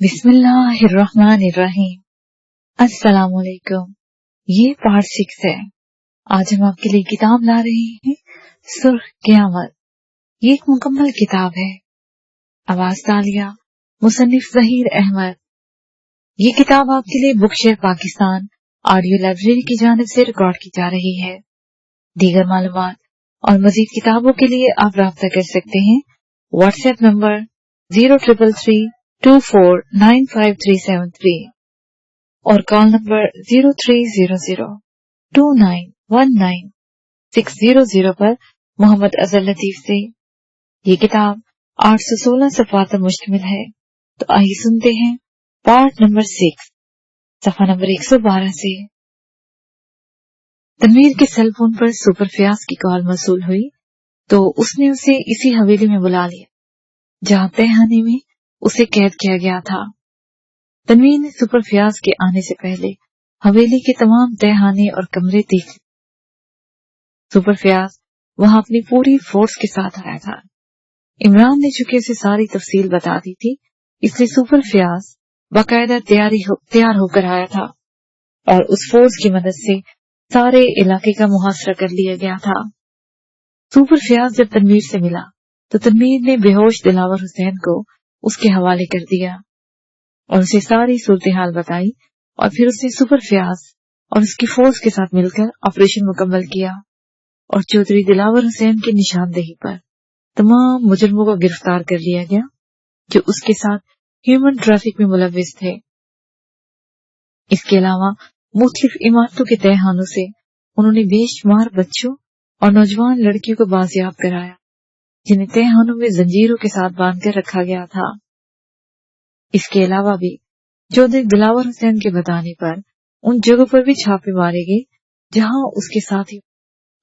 बिस्मिल्लाहिर्रहमानिर्रहीम। अस्सलाम वालेकुम। ये पार्ट 6 है। आज हम आपके लिए किताब ला रहे हैं सुर्ख क़यामत। ये एक मुकम्मल किताब है। आवाज तालिया मुसन्निफ ज़हीर अहमद। ये किताब आपके लिए book share Pakistan audio library की जानिब से रिकॉर्ड की जा रही है। दीगर मालूमात और मजीद किताबों के लिए आप राब्ता कर सकते हैं व्हाट्सएप नंबर 0333249573 और कॉल नंबर 0300291960 पर मोहम्मद अजहर लतीफ से। ये किताब 816 सफ़हात पर मुश्तमिल है। तो आइए सुनते हैं पार्ट नंबर 6 सफ़ा नंबर 112 से। तनवीर के सेल फोन पर सुपर फयाज की कॉल मौसूल हुई तो उसने उसे इसी हवेली में बुला लिया जहां तहखाने में उसे कैद किया गया था। तनवीर ने सुपर फयाज के आने से पहले हवेली के तमाम तहखाने और कमरे देख लिए। सुपर फयाज वहां अपनी पूरी फोर्स के साथ आया था। इमरान ने चुके उसे सारी तफसील बता दी थी, इसलिए सुपर फयाज बाकायदा तैयार होकर आया था और उस फोर्स की मदद से सारे इलाके का मुहासरा कर लिया गया था। सुपर फयाज जब तनवीर से मिला तो तनवीर ने बेहोश दिलावर हुसैन को उसके हवाले कर दिया और उसे सारी सूरत हाल बताई और फिर उसने सुपर फयाज और उसकी फोर्स के साथ मिलकर ऑपरेशन मुकम्मल किया और चौधरी दिलावर हुसैन की निशानदेही पर तमाम मुजरमों को गिरफ्तार कर लिया गया जो उसके साथ ह्यूमन ट्रैफिक में मुलविस थे। इसके अलावा मुख्तलिफ इमारतों के तहखानों से उन्होंने बेशुमार बच्चों और नौजवान लड़कियों को बाजियाब कराया जिन्हें तहखानों में जंजीरों के साथ बांधकर रखा गया था। इसके अलावा भी चौधरी दिलावर हुसैन के बताने पर उन जगहों पर भी छापे मारे गए जहां उसके साथी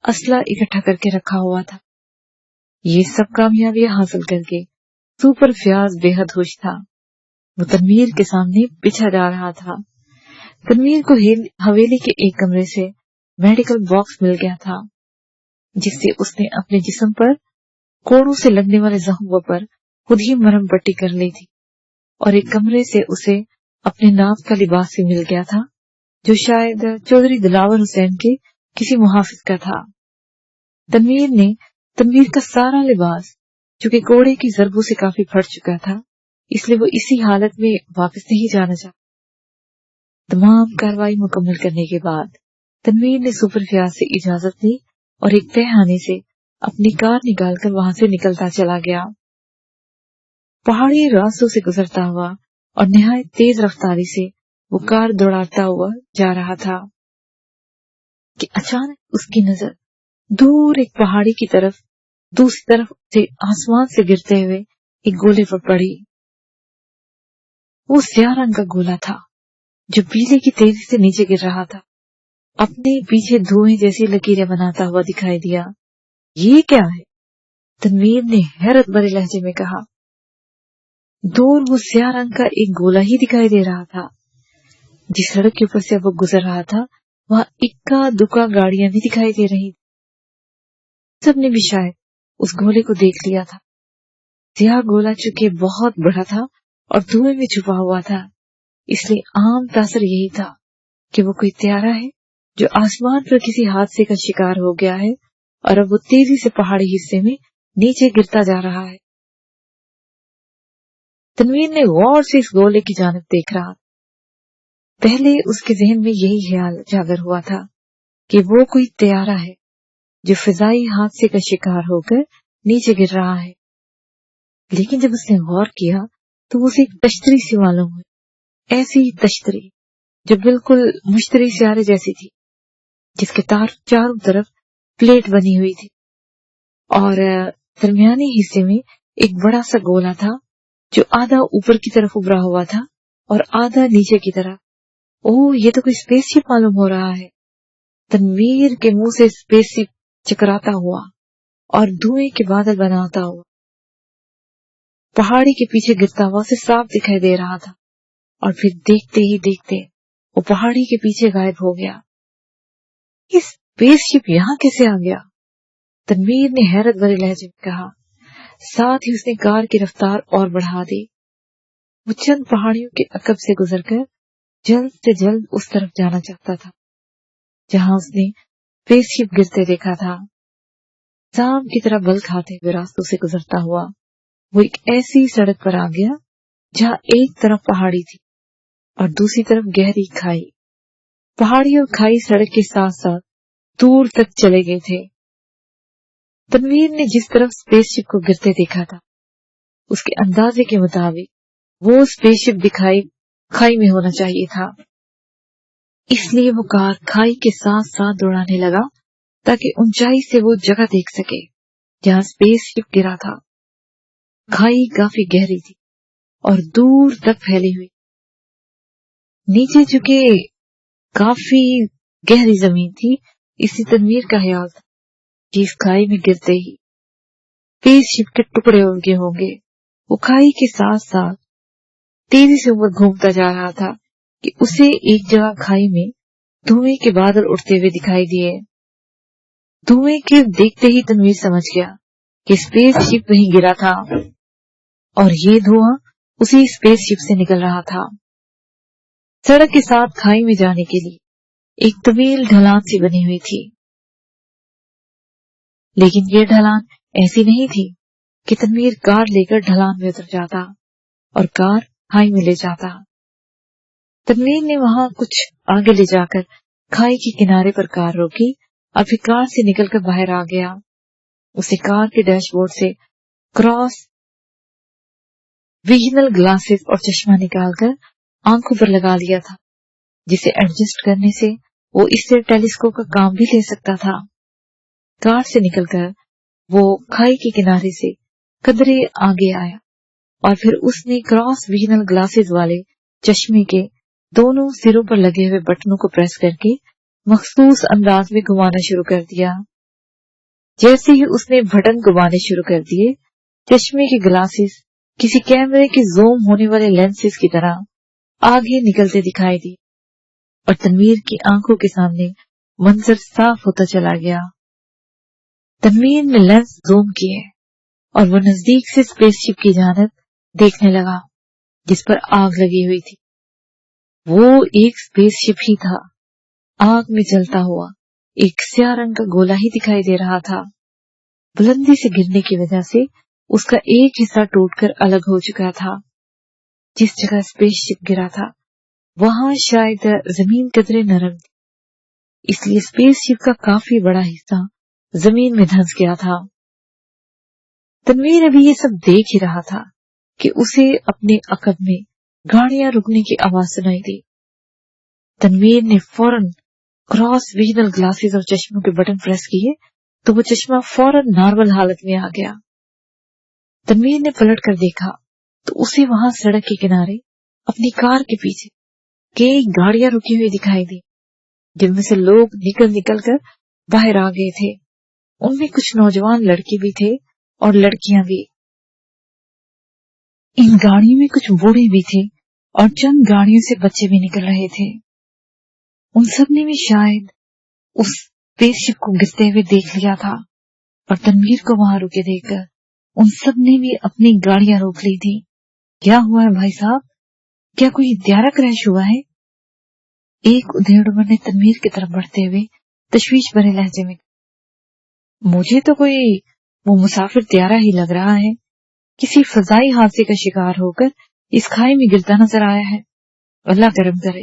असला इकट्ठा करके रखा हुआ था। ये सब कामयाबियां हासिल करके सुपर फयाज बेहद खुश था। वो तनवीर के सामने बिछा जा रहा था। तनवीर को हवेली के एक कमरे से मेडिकल बॉक्स मिल गया था जिससे उसने अपने जिस्म पर कोड़ों से लगने वाले जख्मों पर खुद ही मरहम पट्टी कर ली थी और एक कमरे से उसे अपने नाप का लिबास भी मिल गया था जो शायद चौधरी दिलावर हुसैन के किसी मुहाफिज का था। तनवीर का सारा लिबास जो कि कोड़े की जरबों से काफी फट चुका था, इसलिए वो इसी हालत में वापस नहीं जाना चाहता। तमाम कार्रवाई मुकम्मल करने के बाद तनवीर ने सुपर फयाज से इजाजत ली और एक तहखाने से अपनी कार निकालकर वहां से निकलता चला गया। पहाड़ी रास्तों से गुजरता हुआ और निहायत तेज रफ्तारी से वो कार दौड़ाता हुआ जा रहा था कि अचानक उसकी नजर दूर एक पहाड़ी की तरफ दूसरी तरफ से आसमान से गिरते हुए एक गोले पर पड़ी। वो स्याह रंग का गोला था जो बिजली की तेजी से नीचे गिर रहा था। अपने पीछे धुएं जैसी लकीरें बनाता हुआ दिखाई दिया। ये क्या है? तनवीर ने हैरत भरे लहजे में कहा। दूर वो स्याह रंग का एक गोला ही दिखाई दे रहा था। जिस सड़क के ऊपर से वो गुजर रहा था वहां इक्का दुक्का गाड़ियां भी दिखाई दे रही। सबने भी शायद उस गोले को देख लिया था। स्याह गोला चूंकि बहुत बड़ा था और धुएं में छुपा हुआ था, इसलिए आम तासर यही था कि वो कोई त्यारा है जो आसमान पर किसी हादसे का शिकार हो गया है और अब वो तेजी से पहाड़ी हिस्से में नीचे गिरता जा रहा है। तनवीर ने गौर से इस गोले की जानिब देख रहा। पहले उसके जहन में यही ख्याल जागर हुआ था कि वो कोई त्यारा है जो फिजाई हादसे का शिकार होकर नीचे गिर रहा है, लेकिन जब उसने गौर किया तो उसे एक तश्तरी सी मालूम हुई। ऐसी तश्तरी जो बिल्कुल मुश्तरी सियारे जैसी थी, जिसके चारों तरफ प्लेट बनी हुई थी और दरमियानी हिस्से में एक बड़ा सा गोला था जो आधा ऊपर की तरफ उभरा हुआ था और आधा नीचे की तरफ। ओह, ये तो कोई स्पेसशिप मालूम हो रहा है। तनवीर के मुंह से स्पेसशिप चकराता हुआ और धुएं के बादल बनाता हुआ पहाड़ी के पीछे गिरता हुआ उसे साफ दिखाई दे रहा था और फिर देखते ही देखते वो पहाड़ी के पीछे गायब हो गया। इस स्पेसशिप यहाँ कैसे आ गया? तनवीर ने हैरत भरे लहजे में कहा। साथ ही उसने कार की रफ्तार और बढ़ा दी। وہ چند پہاڑیوں کے عقب سے گزر کر جلد سے جلد اس طرف جانا چاہتا تھا جہاں اس نے اسپیس شپ گرتے دیکھا تھا۔ سام کی طرح بل کھاتے ہوئے راستوں سے گزرتا ہوا وہ ایک ایسی سڑک پر آ گیا جہاں ایک طرف پہاڑی تھی اور دوسری طرف گہری کھائی۔ پہاڑی اور کھائی سڑک کے ساتھ ساتھ دور تک چلے گئے تھے۔ تنویر نے جس طرف اسپیس شپ کو گرتے دیکھا تھا اس کے اندازے کے مطابق وہ اسپیس شپ دکھائی کھائی میں ہونا چاہیے تھا، اس لیے وہ کار کھائی کے ساتھ ساتھ دوڑانے لگا تاکہ اونچائی سے وہ جگہ دیکھ سکے جہاں اسپیس شپ گرا تھا۔ کھائی کافی گہری تھی اور دور تک پھیلی ہوئی، نیچے چکے کافی گہری زمین تھی۔ اسی تنویر کا خیال تھا کہ اس کھائی میں گرتے ہی اسپیس شپ کے ٹکڑے ان کے ہوں گے۔ وہ کھائی کے ساتھ ساتھ تیزی سے اوپر گھومتا جا رہا تھا کہ اسے ایک جگہ کھائی میں دھوئیں کے بادل اڑتے ہوئے دکھائی دیے۔ دھوئیں کے دیکھتے ہی تنویر سمجھ گیا کہ اسپیس شپ وہیں گرا تھا اور یہ دھواں اسی اسپیس شپ سے نکل رہا تھا۔ سڑک کے ساتھ کھائی میں جانے کے لیے ایک طویل ڈھلان سی بنی ہوئی تھی، لیکن یہ ڈھلان ایسی نہیں تھی کہ تنویر کار لے کر ڈھلان میں اتر جاتا اور کار کھائی میں لے جاتا۔ تنویر نے وہاں کچھ آگے لے جا کر کھائی کے کنارے پر کار روکی اور پھر کار سے نکل کر باہر آ گیا۔ اسے کار کے ڈیش بورڈ سے کراس ویژنل گلاسز اور چشمہ نکال کر آنکھوں پر لگا لیا تھا، جسے ایڈجسٹ کرنے سے وہ اس سے ٹیلیسکوپ کا کام بھی لے سکتا تھا۔ کار سے نکل کر وہ کھائی کے کنارے سے قدرے آگے آیا اور پھر اس نے کراس ویژنل گلاسز والے چشمے کے دونوں سروں پر لگے ہوئے بٹنوں کو پریس کر کے مخصوص انداز میں گھمانا شروع کر دیا۔ جیسے ہی اس نے بٹن گھمانے شروع کر دیے، چشمے کے گلاسز کسی کیمرے کے زوم ہونے والے لینسز کی طرح آگے نکلتے دکھائی دی اور تنویر کی آنکھوں کے سامنے منظر صاف ہوتا چلا گیا۔ تنویر نے لینس زوم کیے اور وہ نزدیک سے اسپیس شپ کی جانب دیکھنے لگا جس پر آگ لگی ہوئی تھی۔ وہ ایک اسپیس شپ ہی تھا، آگ میں جلتا ہوا ایک سیاہ رنگ کا گولا ہی دکھائی دے رہا تھا۔ بلندی سے گرنے کی وجہ سے اس کا ایک حصہ ٹوٹ کر الگ ہو چکا تھا۔ جس جگہ اسپیس شپ گرا تھا وہاں شاید زمین قدرے نرم تھی، اس لیے اسپیس شپ کا کافی بڑا حصہ زمین میں دھنس گیا تھا۔ تنویر ابھی یہ سب دیکھ ہی رہا تھا کہ اسے اپنے عقب میں گاڑیاں رکنے کی آواز سنائی دی۔ تنویر نے فوراً کراس ویژنل گلاسز اور چشموں کے بٹن پریس کیے تو وہ چشمہ فوراً نارمل حالت میں آ گیا۔ تنویر نے پلٹ کر دیکھا تو اسے وہاں سڑک کے کنارے اپنی کار کے پیچھے کئی گاڑیاں رکی ہوئی دکھائی دی، جن میں سے لوگ نکل نکل کر باہر آ گئے تھے۔ ان میں کچھ نوجوان لڑکے بھی تھے اور لڑکیاں بھی۔ ان گاڑیوں میں کچھ بوڑھے بھی تھے اور چند گاڑیوں سے بچے بھی نکل رہے تھے۔ ان سب نے بھی شاید اس اسپیس شپ کو گرتے ہوئے دیکھ لیا تھا اور تنویر کو وہاں رکے دیکھ کر ان سب نے بھی اپنی گاڑیاں روک لی تھی۔ کیا ہوا ہے بھائی صاحب؟ کیا کوئی طیارہ کریش ہوا ہے؟ ایک ادھیڑ عمر نے تنویر کی طرف بڑھتے ہوئے تشویش بھرے لہجے میں، مجھے تو کوئی وہ مسافر طیارہ ہی لگ رہا ہے، کسی فضائی حادثے کا شکار ہو کر اس کھائی میں گرتا نظر آیا ہے۔ اللہ کرم کرے،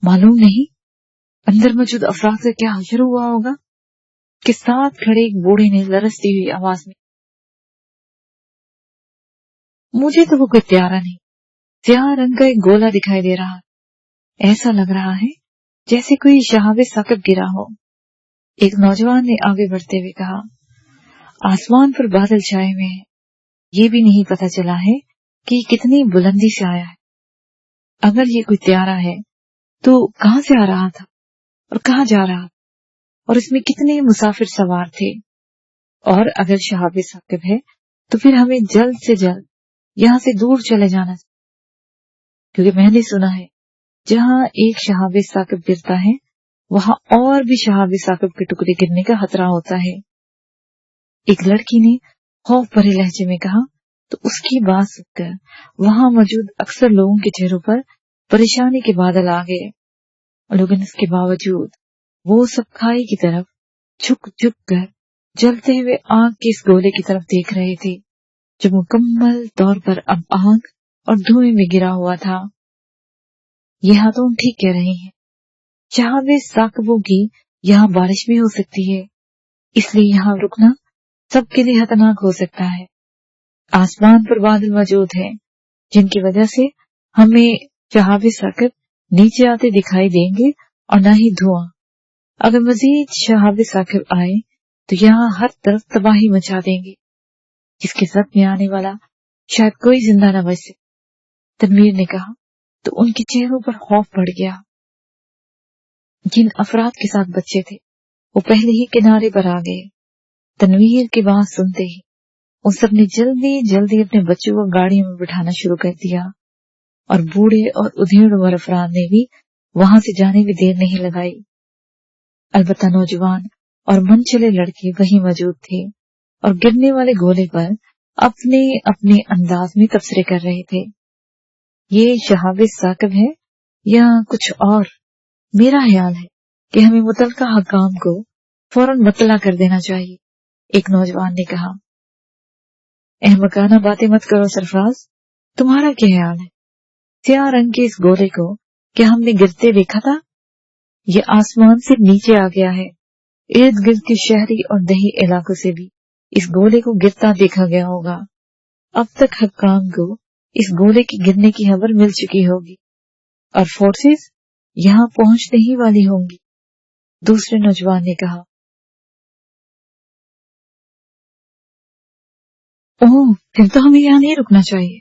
معلوم نہیں اندر موجود افراد کا کیا حشر ہوا ہوگا۔ کے ساتھ کھڑے ایک بوڑھے نے لرزتی ہوئی آواز میں، مجھے تو وہ کوئی طیارہ نہیں، سیاہ رنگ کا ایک گولا دکھائی دے رہا، ایسا لگ رہا ہے جیسے کوئی شہاب ثاقب گرا ہو۔ ایک نوجوان نے آگے بڑھتے ہوئے کہا، آسمان پر بادل چھائے ہوئے ہیں، یہ بھی نہیں پتا چلا ہے کہ یہ کتنی بلندی سے آیا ہے۔ اگر یہ کوئی طیارہ ہے تو کہاں سے آ رہا تھا اور کہاں جا رہا تھا، اور اس میں کتنے مسافر سوار تھے، اور اگر شہاب ثاقب ہے تو پھر ہمیں جلد سے جلد یہاں سے دور چلے جانا چاہیے، کیونکہ میں نے سنا ہے جہاں ایک شہاب ثاقب گرتا ہے وہاں اور بھی شہاب ثاقب کے ٹکڑے گرنے کا خطرہ ہوتا ہے۔ ایک لڑکی نے خوف بھرے لہجے میں کہا، तो उसकी बात सुनकर वहां मौजूद अक्सर लोगों के चेहरों पर परेशानी के बादल आ गए, लेकिन इसके बावजूद वो सब खाई की तरफ झुक झुक कर जलते हुए आग के इस गोले की तरफ देख रहे थे, जो मुकम्मल तौर पर अब आग और धुएं में गिरा हुआ था। ये हाथों ठीक कह रही हैं, जहां साकबों की यहाँ बारिश भी हो सकती है, इसलिए यहाँ रुकना सबके लिए खतरनाक हो सकता है। आसमान पर बादल मौजूद हैं, जिनकी वजह से हमें शहाब साकिब नीचे आते दिखाई देंगे और न ही धुआं। अगर मजीद शहाब साकिब आए तो यहाँ हर तरफ तबाही मचा देंगे, जिसके सद में आने वाला शायद कोई जिंदा न बच सके। तनवीर ने कहा तो उनके चेहरों पर खौफ बढ़ गया। जिन अफराद के साथ बच्चे थे वो पहले ही किनारे पर आ गए। तनवीर की बात सुनते ही उन सब ने जल्दी जल्दी अपने बच्चों को गाड़ियों में बिठाना शुरू कर दिया और बूढ़े और उधेड़ उम्र अफराद ने भी वहां से जाने में देर नहीं लगाई। अलबत्ता नौजवान और मनचले लड़के वहीं मौजूद थे और गिरने वाले गोले पर अपने अपने अंदाज में तबसरे कर रहे थे। ये शहाब साकिब है या कुछ और? मेरा ख्याल है कि हमें मुतलका हकाम को फौरन मुतला कर देना चाहिए, एक नौजवान ने कहा। अहमकाना बातें मत करो सरफराज, तुम्हारा क्या ख्याल है? स्याह रंग के इस गोले को क्या हमने गिरते देखा था? ये आसमान से नीचे आ गया है। इर्द गिर्द के शहरी और दही इलाकों से भी इस गोले को गिरता देखा गया होगा। अब तक हक्काम को इस गोले के गिरने की खबर मिल चुकी होगी और फोर्सेस यहाँ पहुंचने ही वाली होंगी, दूसरे नौजवान ने कहा। ओह, फिर तो हमें यहाँ नहीं रुकना चाहिए।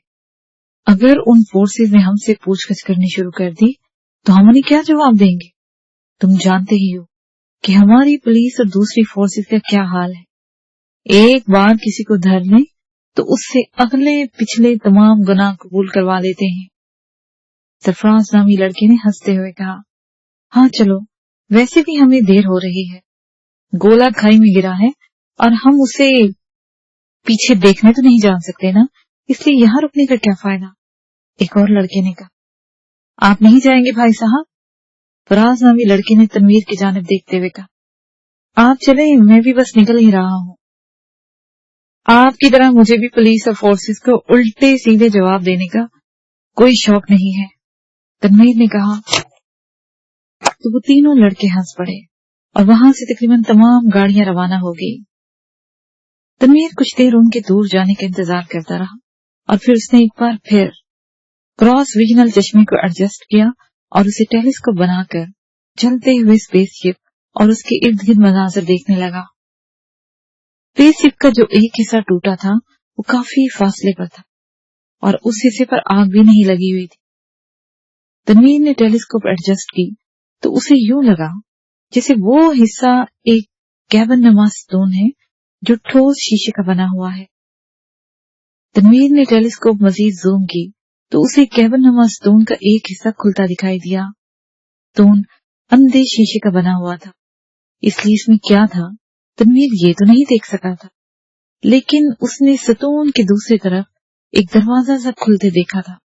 अगर उन फोर्सेस ने हमसे पूछगछ करनी शुरू कर दी तो हम उन्हें क्या जवाब देंगे? तुम जानते ही हो कि हमारी पुलिस और दूसरी फोर्सेस का क्या हाल है। एक बार किसी को धर लें तो उससे अगले पिछले तमाम गुनाह कबूल करवा लेते हैं। सरफराज नामी लड़के ने हंसते हुए कहा, हाँ चलो, वैसे भी हमें देर हो रही है। गोला खाई में गिरा है और हम उसे पीछे देखने तो नहीं जा सकते ना, इसलिए यहाँ रुकने का क्या फायदा? एक और लड़के ने कहा। आप नहीं जाएंगे भाई साहब? फराज नामी लड़के ने तनवीर की जानिब देखते हुए कहा, आप चले, मैं भी बस निकल ही रहा हूँ। आपकी तरह मुझे भी पुलिस और फोर्सेस को उल्टे सीधे जवाब देने का कोई शौक नहीं है, तनवीर ने कहा। तो वो तीनों लड़के हंस पड़े और वहां से तकरीबन तमाम गाड़ियां रवाना हो गई। तनवीर कुछ देर उनके दूर जाने का इंतजार करता रहा और फिर उसने एक बार फिर क्रॉस विजनल चश्मे को एडजस्ट किया और उसे टेलीस्कोप बनाकर चलते हुए स्पेसशिप और उसके इर्द गिर्द मनाजर देखने लगा। स्पेसशिप का जो एक हिस्सा टूटा था वो काफी फासले पर था और उस हिस्से पर आग भी नहीं लगी हुई थी। तनवीर ने टेलीस्कोप एडजस्ट की तो उसे यूं लगा जैसे वो हिस्सा एक कैबिन नुमा स्टोन है जो ठोस शीशे का बना हुआ है। तनवीर ने टेलीस्कोप मजीद जूम की तो उसे कैबिन नुमा स्टोन का एक हिस्सा खुलता दिखाई दिया। स्टोन अंधे शीशे का बना हुआ था, इसलिए इसमें क्या था तनवीर ये तो नहीं देख सका था, लेकिन उसने स्टोन के दूसरी तरफ एक दरवाजा सा खुलते देखा था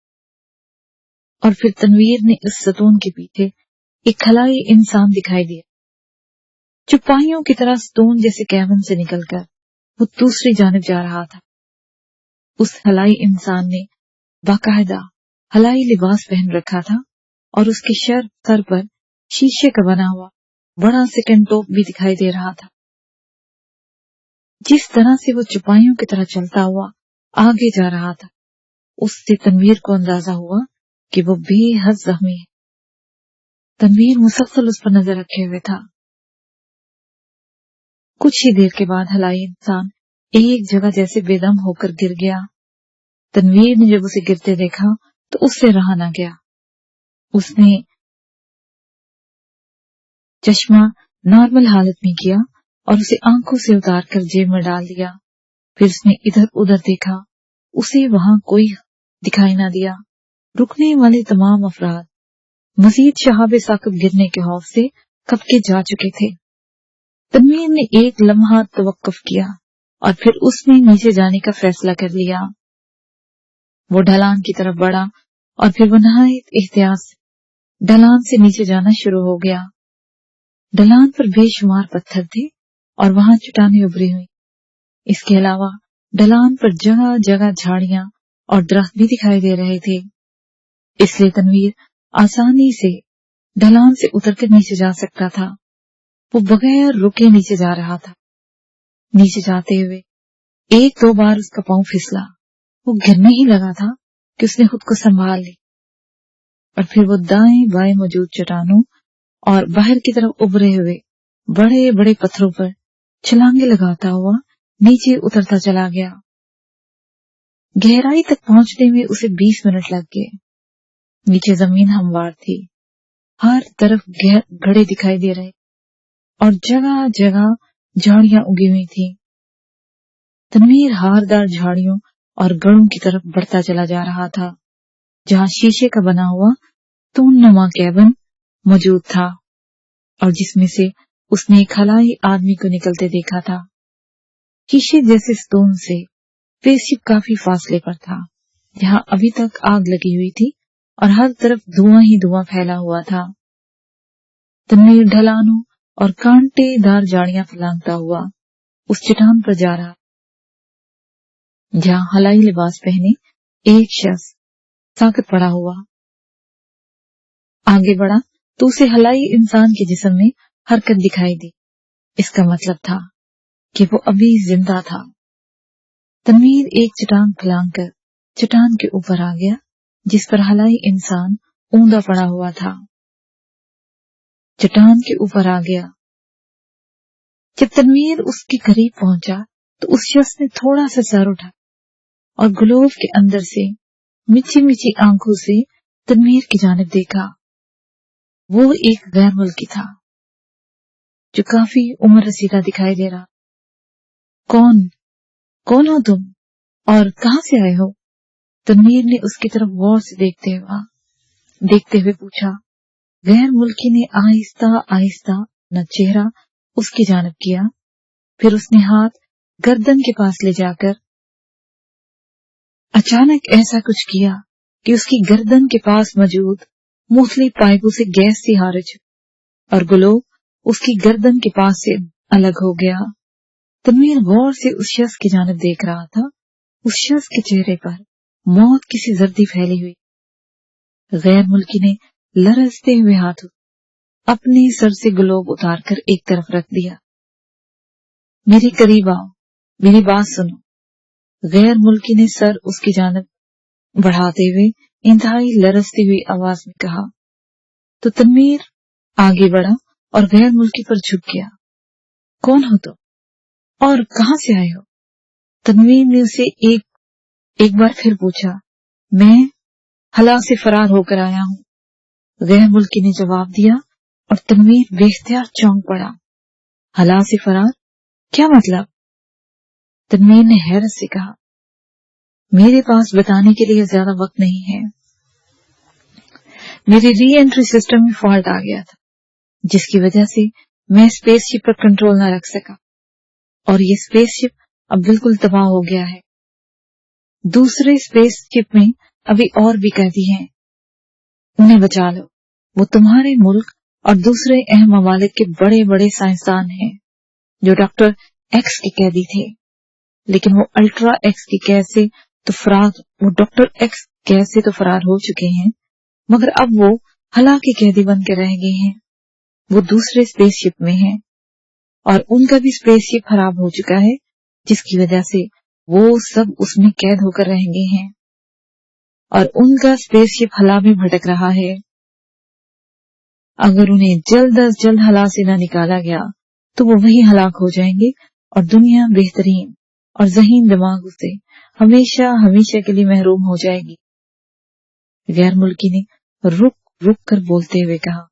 और फिर तनवीर ने उस स्टोन के पीछे एक खलाई इंसान दिखाई दिया जो पाहियों की तरह स्टोन जैसे कैबिन से निकलकर वो दूसरी जानिब जा रहा था। उस हलाई इंसान ने बाकायदा हलाई लिबास पहन रखा था और उसके सर पर शीशे का बना हुआ बड़ा सेकंड टॉप भी दिखाई दे रहा था। जिस तरह से वो चुपाइयों की तरह चलता हुआ आगे जा रहा था, उससे तनवीर को अंदाजा हुआ कि वो बेहद जख्मी है। तनवीर मुसलसल उस पर नजर रखे हुए था। कुछ ही देर के बाद हलाई इंसान एक जगह जैसे बेदम होकर गिर गया। तनवीर ने जब उसे गिरते देखा तो उससे रहा न गया। उसने चश्मा नॉर्मल हालत में किया और उसे आंखों से उतार कर जेब में डाल दिया। फिर उसने इधर उधर देखा, उसे वहां कोई दिखाई न दिया। रुकने वाले तमाम अफराद मजीद शहाब साकिब गिरने के खौफ से कबके जा चुके थे। तनवीर ने एक लम्हा तवक्कुफ किया और फिर उसने नीचे जाने का फैसला कर लिया। वो ढलान की तरफ बढ़ा और फिर वो नहायत एहतियात से ढलान से नीचे जाना शुरू हो गया। ढलान पर बेशुमार पत्थर थे और वहां चट्टानें उभरी हुई। इसके अलावा ढलान पर जगह जगह झाड़ियां और दरख्त भी दिखाई दे रहे थे। इसलिए तनवीर आसानी से ढलान से उतरकर नीचे जा सकता था। वो बगैर रुके नीचे जा रहा था। नीचे जाते हुए एक दो बार उसका पांव फिसला। वो गिरने ही लगा था कि उसने खुद को संभाल ली और फिर वो दाएं बाएं मौजूद चट्टानों और बाहर की तरफ उभरे हुए बड़े बड़े पत्थरों पर छलांगे लगाता हुआ नीचे उतरता चला गया। गहराई तक पहुंचने में उसे 20 मिनट लग गए। नीचे जमीन हमवार थी, हर तरफ घड़े दिखाई दे रहे और जगह जगह झाड़ियां उगी हुई थी। तनवीर हारदार झाड़ियों और गड़ों की तरफ बढ़ता चला जा रहा था, जहां शीशे का बना हुआ तूननुमा कैबिन मौजूद था और जिसमें से उसने एक खलाई आदमी को निकलते देखा था। शीशे जैसे स्टोन से स्पेसशिप काफी फासले पर था, जहां अभी तक आग लगी हुई थी और हर तरफ धुआं ही धुआं फैला हुआ था। तनवीर ढलानों और कांटेदार झाड़ियां फैलाता हुआ उस चट्टान पर जा रहा, जहां हलाई लिबास पहने एक शख्स साकत पड़ा हुआ। आगे बढ़ा तो उसे हलाई इंसान के जिस्म में हरकत दिखाई दी। इसका मतलब था कि वो अभी जिंदा था। तनवीर एक चट्टान फैलाकर चट्टान के ऊपर आ गया, जिस पर हलाई इंसान ऊंधा पड़ा हुआ था। चट्टान के ऊपर आ गया। जब तनवीर उसके करीब पहुंचा तो उस शख्स ने थोड़ा सा सर उठा और ग्लोव के अंदर से मिची मिची आंखों से तनवीर की जानिब देखा। वो एक गैर मुल्की था जो काफी उम्र रसीदा दिखाई दे रहा। कौन हो तुम और कहां से आए हो? तनवीर ने उसकी तरफ गौर से देखते हुए पूछा। गैर मुल्की ने आहिस्ता आहिस्ता न चेहरा उसकी जानिब किया, फिर उसने हाथ गर्दन के पास ले जाकर अचानक ऐसा कुछ किया कि उसकी गर्दन के पास मौजूद मुख्तलिफ पाइपों से गैस सी खारिज और ग्लोव उसकी गर्दन के पास से अलग हो गया। तनवीर गौर से उस शख्स की जानिब देख रहा था। उस शख्स के चेहरे पर मौत की सी जर्दी फैली हुई। गैर मुल्की ने लरजते हुए हाथों अपने सर से ग्लोब उतारकर एक तरफ रख दिया। मेरे करीब आओ, मेरी बात सुनो। गैर मुल्की ने सर उसकी जानिब बढ़ाते हुए इंतहाई लरजती हुई आवाज में कहा। तो तनवीर आगे बढ़ा और गैर मुल्की पर झुक गया। कौन हो तुम और कहां से आए हो? तनवीर ने उसे एक बार फिर पूछा। मैं हला से फरार होकर आया हूं, गैर मुल्की ने जवाब दिया और तनवीर बेख्तियार चौंक पड़ा। हला से फरार? क्या मतलब? तनवीर ने हैरत से कहा। मेरे पास बताने के लिए ज्यादा वक्त नहीं है। मेरे री एंट्री सिस्टम में फॉल्ट आ गया था, जिसकी वजह से मैं स्पेसशिप पर कंट्रोल न रख सका और ये स्पेसशिप अब बिल्कुल तबाह हो गया है। दूसरे स्पेसशिप में अभी और भी कैदी हैं, उन्हें बचा लो। वो तुम्हारे मुल्क और दूसरे अहम ममालिक के बड़े बड़े साइंसदान हैं जो डॉक्टर एक्स के कैदी थे, लेकिन वो अल्ट्रा एक्स की कैद से वो डॉक्टर एक्स कैद से तो फरार हो चुके हैं, मगर अब वो हला के कैदी बन के रह गए हैं। वो दूसरे स्पेसशिप में हैं और उनका भी स्पेसशिप खराब हो चुका है, जिसकी वजह से वो सब उसमें कैद होकर रह गए हैं और उनका स्पेसशिप हला में भटक रहा है। अगर उन्हें जल्द अज जल्द हला से न निकाला गया तो वो वही हलाक हो जाएंगे और दुनिया बेहतरीन और ज़हीन दिमाग से हमेशा हमेशा के लिए महरूम हो जाएगी। गैर मुल्की ने रुक रुक कर बोलते हुए कहा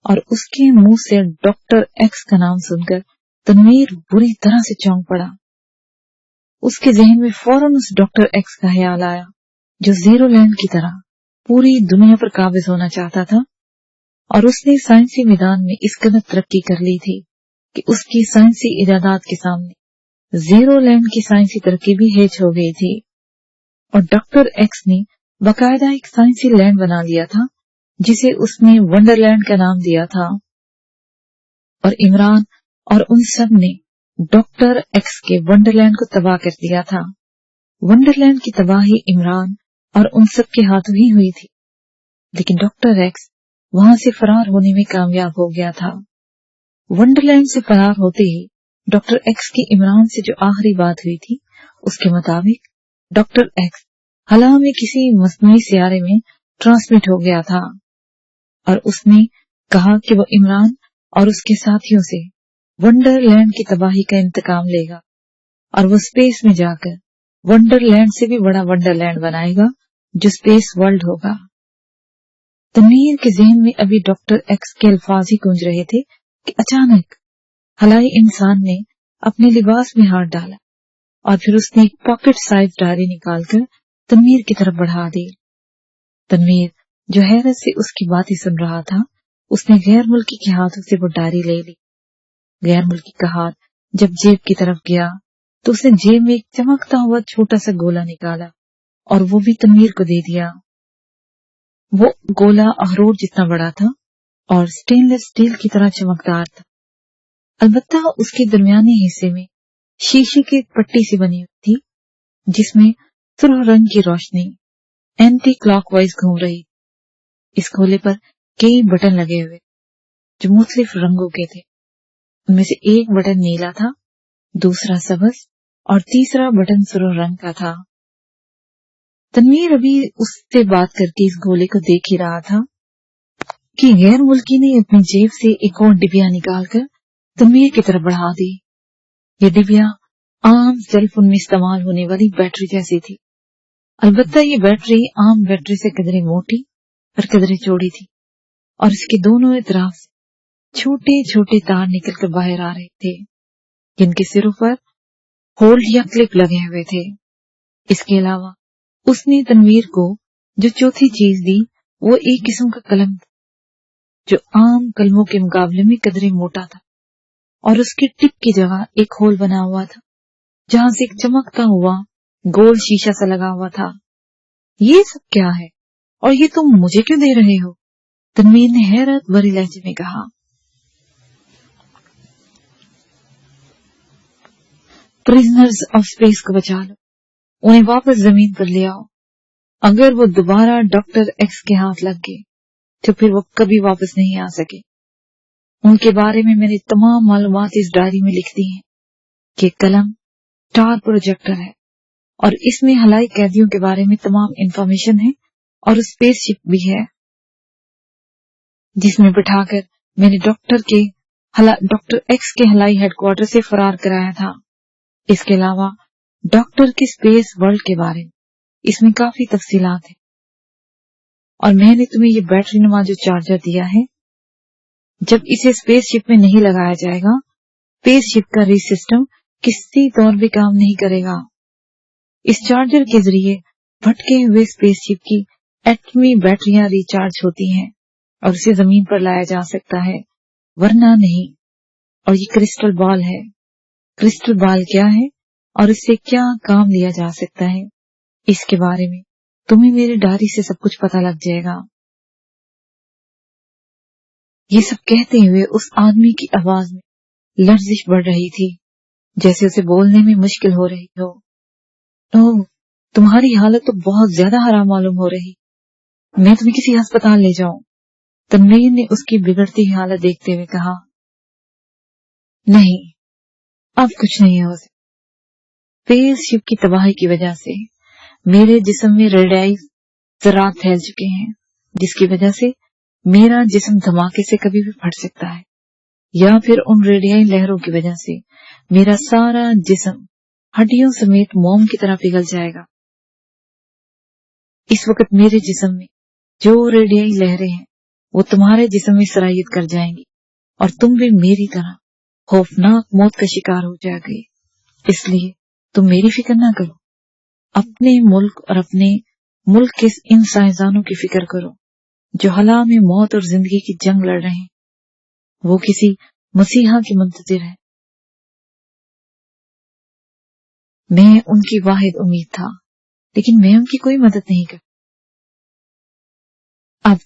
और उसके मुंह से डॉक्टर एक्स का नाम सुनकर तनवीर बुरी तरह से चौंक पड़ा। उसके जहन में फौरन उस डॉक्टर एक्स का ख्याल आया जो जीरो लैंड की तरह पूरी दुनिया पर काबिज होना चाहता था और उसने साइंसी मैदान में इस कदर तरक्की कर ली थी कि उसकी साइंसी इजादात के सामने जीरो लैंड की साइंसी तरक्की भी हेज हो गई थी। और डॉक्टर एक्स ने बाकायदा एक साइंसी लैंड बना लिया था जिसे उसने वंडरलैंड का नाम दिया था। और इमरान और उन सब ने डॉक्टर एक्स के वंडरलैंड को तबाह कर दिया था। वंडरलैंड की तबाही इमरान और उन सब के हाथों ही हुई थी, लेकिन डॉक्टर एक्स वहां से फरार होने में कामयाब हो गया था। वंडरलैंड से फरार होते ही डॉक्टर एक्स की इमरान से जो आखिरी बात हुई थी, उसके मुताबिक डॉक्टर एक्स हला में किसी मस्नूई सियारे में ट्रांसमिट हो गया था और उसने कहा कि वो इमरान और उसके साथियों से वंडरलैंड की तबाही का इंतकाम लेगा और वो स्पेस में जाकर वंडरलैंड से भी बड़ा वंडरलैंड बनाएगा जो स्पेस वर्ल्ड होगा। तनवीर के ज़हन में अभी डॉक्टर एक्स के अल्फाज ही गूंज रहे थे कि अचानक हलाई इंसान ने अपने लिबास में हाथ डाला और फिर उसने एक पॉकेट साइज डायरी निकालकर तनवीर की तरफ बढ़ा दी। तनवीर जो हैरत से उसकी बातें सुन रहा था, उसने गैर मुल्की के हाथों से वो डायरी ले ली। गैर मुल्की का हाथ जब जेब की तरफ गया तो उसने जेब में एक चमकता हुआ छोटा सा गोला निकाला और वो भी तनवीर को दे दिया। वो गोला अखरोट जितना बड़ा था और स्टेनलेस स्टील की तरह चमकदार था। अलबत्ता उसके दरमियाने हिस्से में शीशे की पट्टी सी बनी हुई थी जिसमें सुर्ख रंग की रोशनी एंटी क्लॉकवाइज घूम रही। इस गोले पर कई बटन लगे हुए जो मुख्तलिफ रंगों के थे। उनमें से एक बटन नीला था, दूसरा सब्ज और तीसरा बटन सुर्ख रंग का था। तनवीर अभी उससे बात करके इस गोले को देख ही रहा था कि गैर मुल्की ने अपनी जेब से एक और डिबिया निकालकर तनवीर की तरफ बढ़ा दी। ये डिबिया आम सेल फोन में इस्तेमाल होने वाली बैटरी जैसी थी। अलबत्ता ये बैटरी आम बैटरी से कदरे मोटी और कदरे चौड़ी थी और इसके दोनों इतराफ से छोटे छोटे तार निकलकर बाहर आ रहे थे जिनके सिरों पर होल्ड या क्लिप लगे हुए थे। इसके अलावा उसने तनवीर को जो चौथी चीज दी वो एक किस्म का कलम था जो आम कलमों के मुकाबले में कदरे मोटा था और उसकी टिप की जगह एक होल बना हुआ था जहां से एक चमकता हुआ गोल शीशा सा लगा हुआ था। ये सब क्या है और ये तुम मुझे क्यों दे रहे हो? तनवीर ने हैरत भरे लहजे में कहा। प्रिजनर्स ऑफ स्पेस को बचा लो, उन्हें वापस जमीन पर ले आओ। अगर वो दोबारा डॉक्टर एक्स के हाथ लग गए तो फिर वो कभी वापस नहीं आ सके। उनके बारे में मैंने तमाम मालूमात इस डायरी में लिख दी हैं कि कलम स्टार प्रोजेक्टर है और इसमें हलाई कैदियों के बारे में तमाम इंफॉर्मेशन है और स्पेसशिप भी है जिसमें बिठाकर मैंने डॉक्टर एक्स के हलाई हेडक्वार्टर से फरार कराया था। इसके अलावा डॉक्टर के स्पेस वर्ल्ड के बारे में इसमें काफी तफसीलात है और मैंने तुम्हें ये बैटरी नुमा जो चार्जर दिया है, जब इसे स्पेसशिप में नहीं लगाया जाएगा स्पेसशिप का री सिस्टम किसी तौर भी काम नहीं करेगा। इस चार्जर के जरिए भटके हुए स्पेसशिप की एटमी बैटरियां रिचार्ज होती हैं और उसे जमीन पर लाया जा सकता है, वरना नहीं। और ये क्रिस्टल बॉल है। क्रिस्टल बॉल क्या है और इससे क्या काम लिया जा सकता है, इसके बारे में तुम्हें मेरी डायरी से सब कुछ पता लग जाएगा। ये सब कहते हुए उस आदमी की आवाज में लर्जिश बढ़ रही थी, जैसे उसे बोलने में मुश्किल हो रही हो। ओह, तुम्हारी हालत तो बहुत ज्यादा खराब मालूम हो रही, मैं तुम्हें किसी अस्पताल ले जाऊं? तनवीर ने उसकी बिगड़ती हालत देखते हुए कहा। नहीं, अब कुछ नहीं हो सकता। स्पेसशिप की तबाही की वजह से मेरे जिस्म में रेडियाई ज़रात फैल चुके हैं, जिसकी वजह से मेरा जिस्म धमाके से कभी भी फट सकता है, या फिर उन रेडियाई लहरों की वजह से मेरा सारा जिस्म हड्डियों समेत मोम की तरह पिघल जाएगा। इस वक्त मेरे जिस्म में जो रेडियाई लहरें हैं वो तुम्हारे जिस्म में सरायत कर जाएंगी और तुम भी मेरी तरह खौफनाक मौत का शिकार हो जाओगे। इसलिए तुम मेरी फिक्र ना करो, अपने मुल्क और अपने मुल्क के इन साइंसदानों की फिक्र करो जो हला में मौत और जिंदगी की जंग लड़ रहे हैं। वो किसी मसीहा के मुंतजिर है। मैं उनकी वाहिद उम्मीद था लेकिन मैं उनकी कोई मदद नहीं कर। अब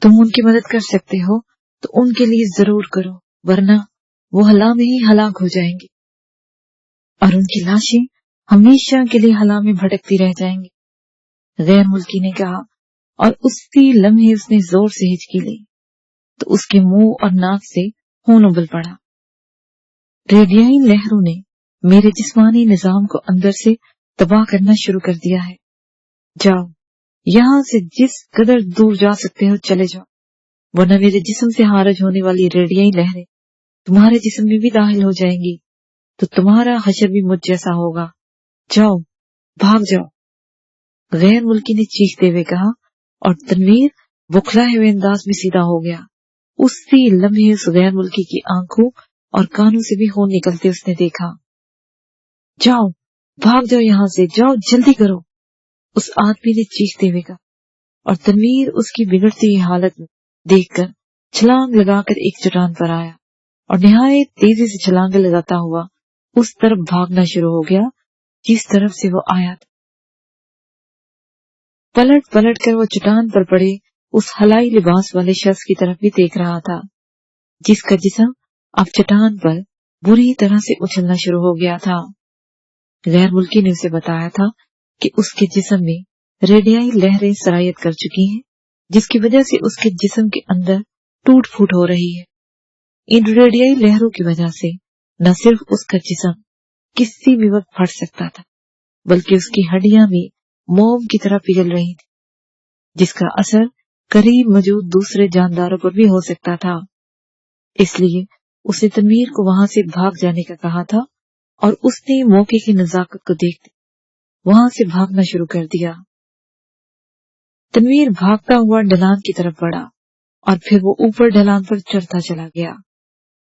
तुम उनकी मदद कर सकते हो तो उनके लिए जरूर करो, वरना वो हला में ही हलाक हो जाएंगे और उनकी लाशें हमेशा के लिए हला में भटकती रह जाएंगी। गैर मुल्की ने कहा और उसी लम्हे उसने जोर से हिचकी ली तो उसके मुंह और नाक से खून उबल पड़ा। रेडियाई लहरों ने मेरे जिस्मानी निजाम को अंदर से तबाह करना शुरू कर दिया है। जाओ, यहाँ से जिस कदर दूर जा सकते हो चले जाओ, वरना मेरे जिस्म से खारिज होने वाली रेडियाई लहरें तुम्हारे जिस्म में भी दाखिल हो जाएंगी तो तुम्हारा हशर भी मुझ जैसा होगा। जाओ, भाग जाओ। गैर मुल्की ने चीखते हुए कहा और तनवीर बुखलाए हुए अंदाज में सीधा हो गया। उसी लम्हे उस गैर मुल्की की आंखों और कानों से भी खून निकलते उसने देखा। जाओ, भाग जाओ यहाँ से, जाओ जल्दी करो, उस आदमी ने चीखते हुए कहा और तनवीर उसकी बिगड़ती हुई हालत देखकर छलांग लगाकर एक चट्टान पर आया और निहायत तेजी से छलांग लगाता हुआ उस तरफ भागना शुरू हो गया जिस तरफ से वो आया था। पलट पलट कर वो चट्टान पर पड़े उस हलाई लिबास वाले शख्स की तरफ भी देख रहा था जिसका जिस्म अब चट्टान पर बुरी तरह से उछलना शुरू हो गया था। गैर मुल्की ने उसे बताया था कि उसके जिस्म में रेडियाई लहरें सरायत कर चुकी हैं, जिसकी वजह से उसके जिस्म के अंदर टूट फूट हो रही है। इन रेडियाई लहरों की वजह से न सिर्फ उसका जिस्म किसी भी वक्त फट सकता था, बल्कि उसकी हड्डियां भी मोम की तरह पिघल रही थी, जिसका असर करीब मौजूद दूसरे जानदारों पर भी हो सकता था। इसलिए उसे तनवीर को वहां से भाग जाने का कहा था और उसने मौके की नजाकत को देखते वहां से भागना शुरू कर दिया। तनवीर भागता हुआ ढलान की तरफ बढ़ा और फिर वो ऊपर ढलान पर चढ़ता चला गया।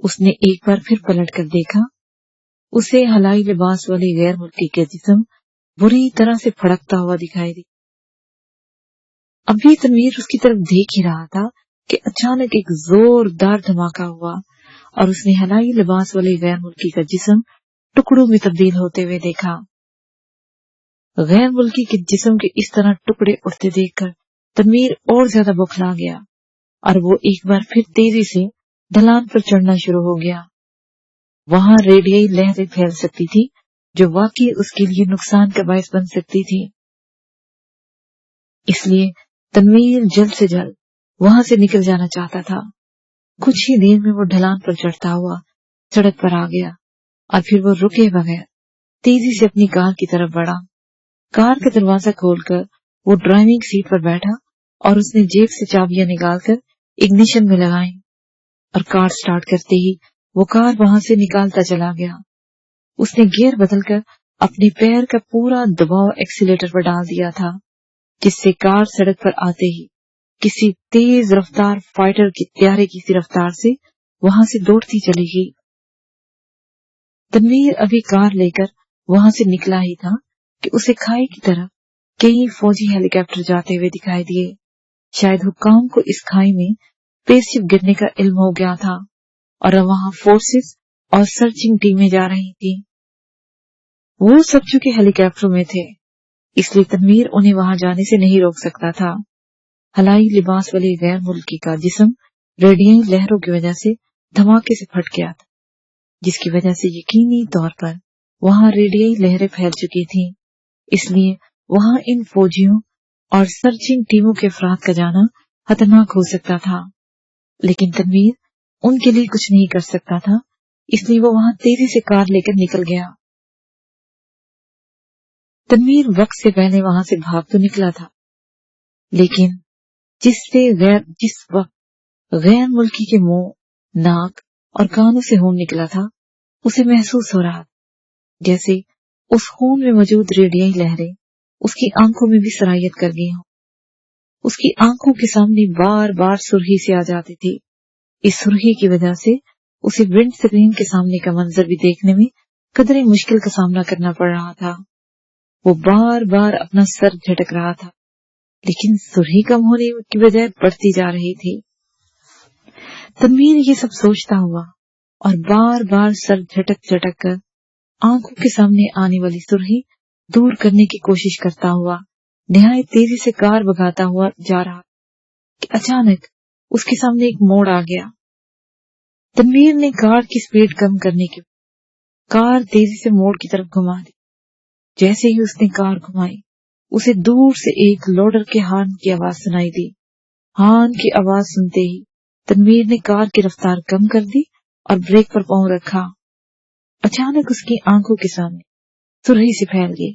उसने एक बार फिर पलट कर देखा। उसे हलाई लिबास वाली गैर मुल्की के जिस्म बुरी तरह से फड़कता हुआ दिखाई दी। अभी तनवीर उसकी तरफ देख ही रहा था कि अचानक एक जोरदार धमाका हुआ और उसने हलाई लिबास वाली गैर मुल्की का जिस्म टुकड़ों में तब्दील होते हुए देखा। गैर मुल्की के जिस्म के इस तरह टुकड़े उड़ते देखकर तनवीर और ज्यादा बौखला गया और वो एक बार फिर तेजी से ढलान पर चढ़ना शुरू हो गया। वहां रेडियाई लहरें फैल सकती थी जो वाकई उसके लिए नुकसान का बायस बन सकती थी। इसलिए तनवीर जल्द से जल्द वहां से निकल जाना चाहता था। कुछ ही देर में वो ढलान पर चढ़ता हुआ सड़क पर आ गया और फिर वो रुके बगैर तेजी से अपनी कार की तरफ बढ़ा। कार का दरवाजा खोलकर वो ड्राइविंग सीट पर बैठा और उसने जेब से चाबियां निकालकर इग्निशन में लगाई और कार स्टार्ट करते ही वो कार वहां से निकालता चला गया। उसने गियर बदलकर अपने पैर का पूरा दबाव एक्सीलेटर पर डाल दिया था, जिससे कार सड़क पर आते ही किसी तेज रफ्तार फाइटर के त्यारे की सी रफ्तार से वहां से दौड़ती चली गई। तनवीर अभी कार लेकर वहां से निकला ही था कि उसे खाई की तरफ कई फौजी हेलीकॉप्टर जाते हुए दिखाई दिए। शायद हुक्काम को इस खाई में स्पेसशिप गिरने का इल्म हो गया था और वहां फोर्सेस और सर्चिंग टीमें जा रही थी। वो सब चूंकि हेलीकॉप्टरों में थे, इसलिए तनवीर उन्हें वहां जाने से नहीं रोक सकता था। हलाई लिबास वाली गैर मुल्की का जिस्म रेडियाई लहरों की वजह से धमाके से फट गया था, जिसकी वजह से यकीनी तौर पर वहां रेडियाई लहरें फैल चुकी थी। इसलिए वहां इन फौजियों और सर्चिंग टीमों के अफराद का जाना खतरनाक हो सकता था, लेकिन तनवीर उनके लिए कुछ नहीं कर सकता था। इसलिए वो वहां तेजी से कार लेकर निकल गया। तनवीर वक्त से पहले वहां से भाग तो निकला था, लेकिन जिस वक्त गैर मुल्की के मुंह, नाक और कानों से खून निकला था, उसे महसूस हो रहा जैसे उस खून में मौजूद रेडियाई लहरें उसकी आंखों में भी सरायत कर गई हों। उसकी आंखों के सामने बार बार सुर्खी से आ जाती थी। इस सुर्खी की वजह से उसे विंड स्क्रीन के सामने का मंजर भी देखने में कदरे मुश्किल का सामना करना पड़ रहा था। वो बार बार अपना सर झटक रहा था, लेकिन सुर्खी कम होने की बजाय बढ़ती जा रही थी। तनवीर ये सब सोचता हुआ और बार बार सर झटक झटक कर आंखों के सामने आने वाली सुर्खी दूर करने की कोशिश करता हुआ निहायत तेजी से कार भगाता हुआ जा रहा कि अचानक उसके सामने एक मोड़ आ गया। तनवीर ने कार की स्पीड कम करने की कार तेजी से मोड़ की तरफ घुमा दी। जैसे ही उसने कार घुमाई, उसे दूर से एक लोडर के हॉर्न की आवाज सुनाई दी। हॉर्न की आवाज सुनते ही तनवीर ने कार की रफ्तार कम कर दी और ब्रेक पर पांव रखा। अचानक उसकी आंखों के सामने सुरही सी फैल गई।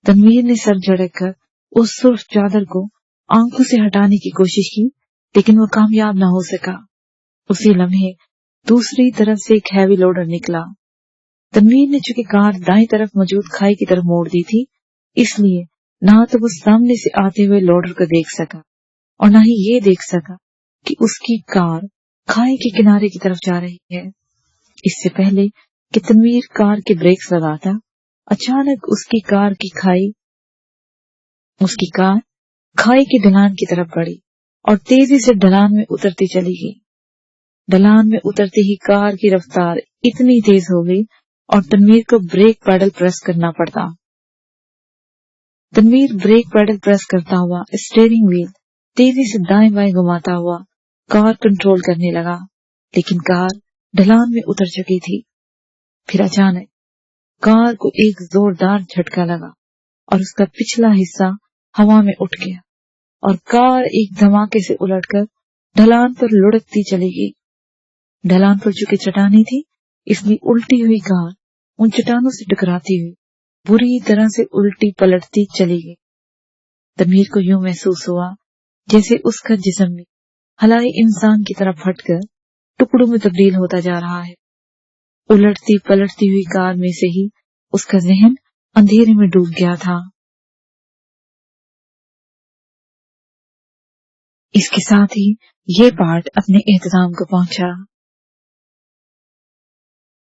तनवीर ने सर झटक कर उस सुर्ख चादर को आंखों से हटाने की कोशिश की, लेकिन वो कामयाब न हो सका। उसी लम्हे दूसरी तरफ से एक हैवी लोडर निकला। तनवीर ने चूंकि कार दाईं तरफ मौजूद खाई की तरफ मोड़ दी थी, इसलिए ना तो वो सामने से आते हुए लोडर को देख सका और न ही ये देख सका कि उसकी कार खाई के किनारे की तरफ जा रही है। इससे पहले कि तनवीर कार के ब्रेक्स लगाता, अचानक उसकी कार खाई की ढलान की तरफ बढ़ी और तेजी से ढलान में उतरती चली गई। ढलान में उतरते ही कार की रफ्तार इतनी तेज हो गई और तनवीर को ब्रेक पैडल प्रेस करना पड़ता। तनवीर ब्रेक पैडल प्रेस करता हुआ स्टीयरिंग व्हील तेजी से दाएं बाएं घुमाता हुआ कार कंट्रोल करने लगा, लेकिन कार ढलान में उतर चुकी थी। फिर अचानक कार को एक जोरदार झटका लगा और उसका पिछला हिस्सा हवा में उठ गया और कार एक धमाके से उलटकर ढलान पर लुढ़कती चली गई। ढलान पर चूंकि चट्टानें थी, इसलिए उल्टी हुई कार उन चट्टानों से टकराती हुई बुरी तरह से उल्टी पलटती चली गई। तनवीर को यूं महसूस हुआ जैसे उसका जिस्म भी हलाई इंसान की तरह फटकर टुकड़ों में तब्दील होता जा रहा है। उलटती पलटती हुई कार में से ही उसका जहन अंधेरे में डूब गया था। इसके साथ ही ये पार्ट अपने इख्तिताम को पहुंचा।